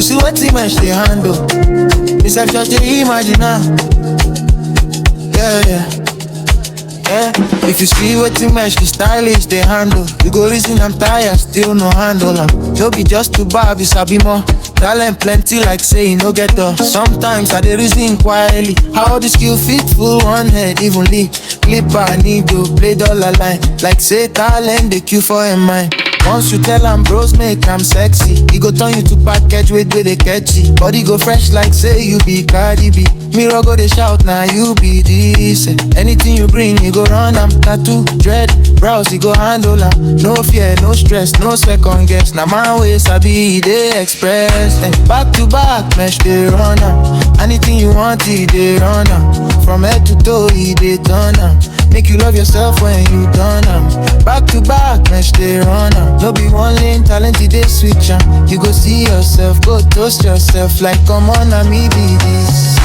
see what the mesh they handle. Myself just they imagine now. Yeah. If you see what the mesh, the stylist they handle. You go reason I'm tired, still no handle. No be just too bad, you sabi more. Talent plenty like say you no get up. Sometimes I dey reason quietly how the skill fit full one head evenly. Clipper need to play dollar line like say talent the cue for a mind. Once you tell am bros make am sexy, he go turn you to package with a catchy. Body go fresh like say you be Cardi B. Mirror go dey shout now you be this. Anything you bring you go run am. Tattoo, dread, brows you go handle am. No fear, no stress, no second guess. Now my way sabi dey express. Back to back mesh dey run am. Anything you want he dey run am. From head to toe he dey turn am. Make you love yourself when you done am. Back to back mesh dey run am. No be one lane talent they switch am. You go see yourself, go toast yourself like come on na me be this.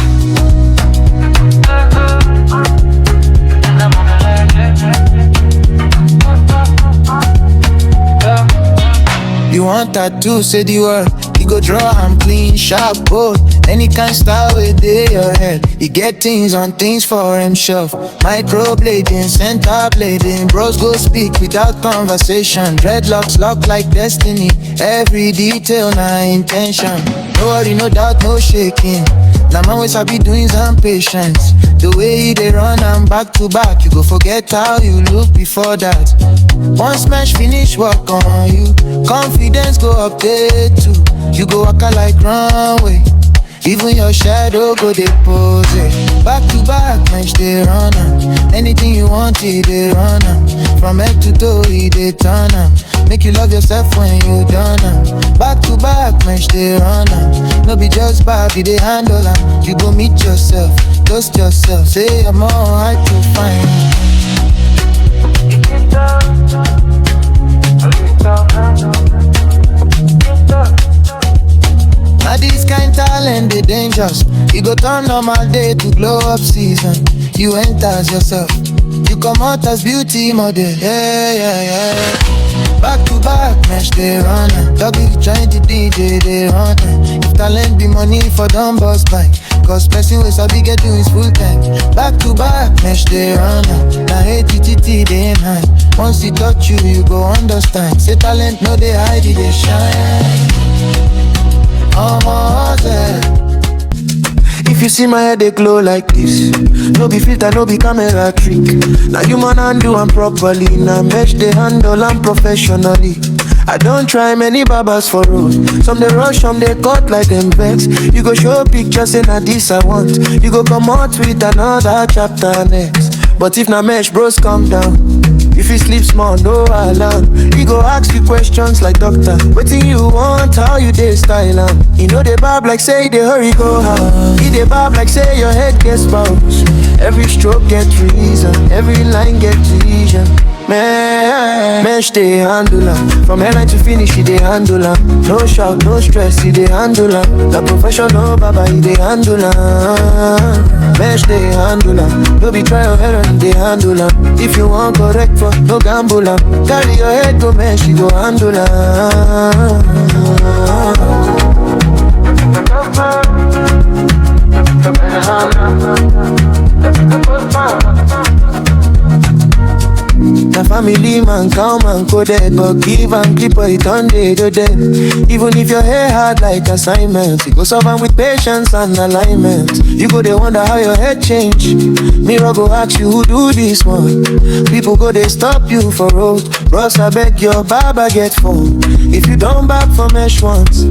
You want tattoo, say the word. You go draw am clean, sharp, bold. Any kind style with your head. He get things on things for himself. Microblading, center blading. Bros go speak without conversation. Dreadlocks lock like destiny. Every detail na intention. No worry, no doubt, no shaking. Now man always I be doing some patience. The way they run am back to back. You go forget how you look before that. Once mesh finish work on you, confidence go update too. You go waka like runway. Even your shadow go depose it. Back to back, mesh they run am. Anything you want, they run am. From head to toe, they turn am. Make you love yourself when you done am. Back to back, mesh they run am. No be just Barbie, they handle am. You go meet yourself, toast yourself. Say I'm all hard to find. Now this kind talent they dangerous. You go turn normal day to glow up season. You enter as yourself. You come out as beauty model. Yeah. Back to back, mesh they run. Doggy join the DJ they run. If talent be money for dumb boss bike. Cause person with sabi get do is full time. Back to back, mesh they run. Now ATTT they ain't high. Once he touch you, you go understand. Say talent no they hide it, they shine. If you see my head, they glow like this. No be filter, no be camera trick. Now you man undo am properly. Now mesh they handle am professionally. I don't try many barbers for road. Some they rush, some they cut like them vex. You go show pictures, say na this I want. You go come out with another chapter next. But if na mesh, bros calm down. If you sleep small, no alarm. He go ask you questions like doctor. Wetin you want, how you dey style am? You know they barb like say they hurry go hard. He dey barb like say your head gets bounce. Every stroke get reason, every line get vision. Mesh they handle am. From headline to finish, he dey handle am. No shout, no stress, he dey handle am. The professional baba, he dey handle am. Mesh they handle am. No be try or error, he dey handle am. If you want correct for, no gamble am. Carry your head go mesh, he go handle am. Na family man, cow man, coded. But give and clip or it on day to day. Even if your hair hard like assignment, you go solve them with patience and alignment. You go they wonder how your head change. Mirror go ask you who do this one. People go they stop you for road. Bros I beg your barber get phone. If you don't back for mesh once,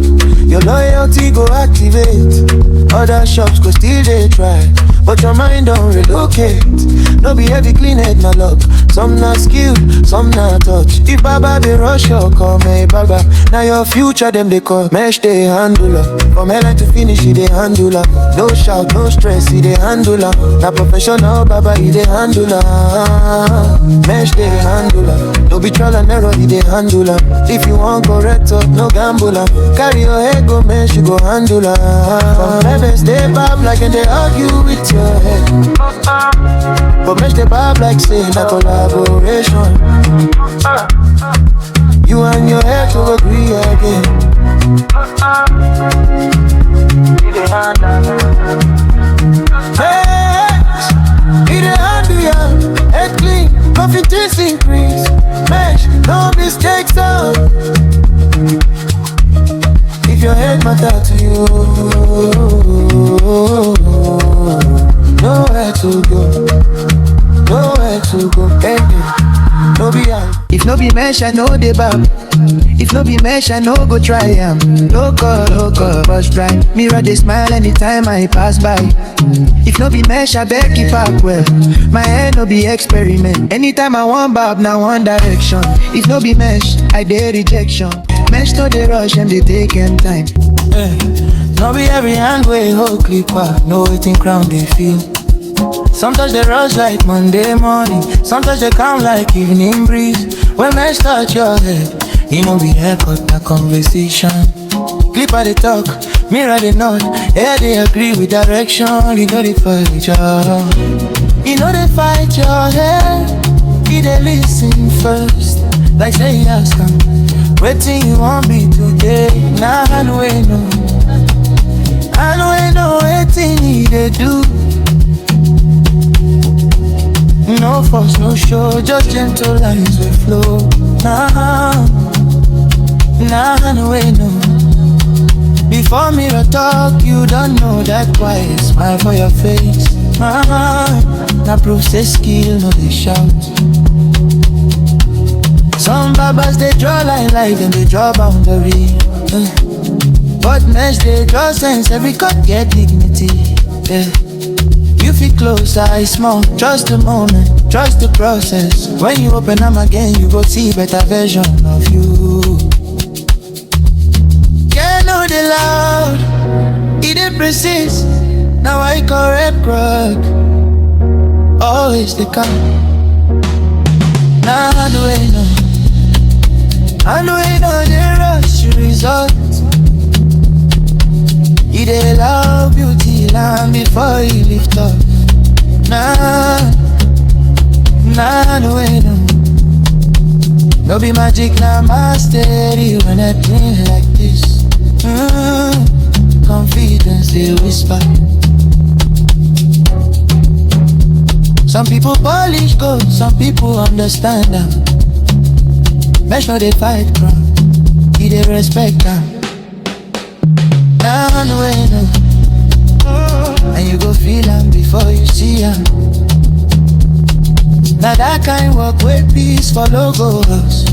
your loyalty go activate. Other shops go still they try, but your mind don't relocate. No be heavy clean head na luck. Some not skilled, some not touch. If Baba they rush or call me Baba. Now your future them they call mesh they handle up. From headline to finish he they handle up. No shout, no stress, he they handle up. Now professional Baba he they handle up. Mesh they handle up. No be trial and error he they handle up. If you want correct up, no gamble up. Carry your head go mesh you go handle up. From heavens they bob like and they argue with your head. But mesh they bob like say na collaboration. You and your head to agree again. increase. Mesh, no mistakes, oh. If your head matter to you, nowhere to go, nowhere to go. Hey, hey. No be if no be mesh, I know the bab. If no be mesh, I know go try am. Loco, bust right. Mirror they smile anytime I pass by. If no be mesh, I beg keep up well. My head no be experiment. Anytime I want bab, now one direction. If no be mesh, I dare rejection. Mesh no they rush and they take them time. No be every hand way hold clipper. No waiting crown they feel. Sometimes they rush like Monday morning. Sometimes they come like evening breeze. When mesh touch your head, it no be haircut, that conversation. Clipper they talk, mirror they nod. Yeah, they agree with direction. You know they fight each other. You know they fight your head. You they listen first. Like say you ask them, waiting you want me today. Nah, I know I know. I know I know waiting they do. No force, no show, just gentle lines will flow. Nah, no way, no. Before mirror talk, you don't know that quiet smile for your face. That proves a skill, no they shout. Some babas they draw line like them, they draw boundary. But mesh they draw sense, every cut get dignity. You feel close, eyes small, trust the moment, trust the process. When you open them again, you go see better version of you. Can't know the loud, it ain't precise. Now I correct crowd, always the calm. Now I know it no, I know it no, the rush result. You dey love beauty land before you lift up. Nah, no way, no. No be magic, nah, mastery when I play like this. Confidence, they whisper. Some people polish gold, some people understand them. Mesh no they fight crowd, you they respect them. Nah, no way, no. And you go feel them before you see them. Now that kind work with peace for logos.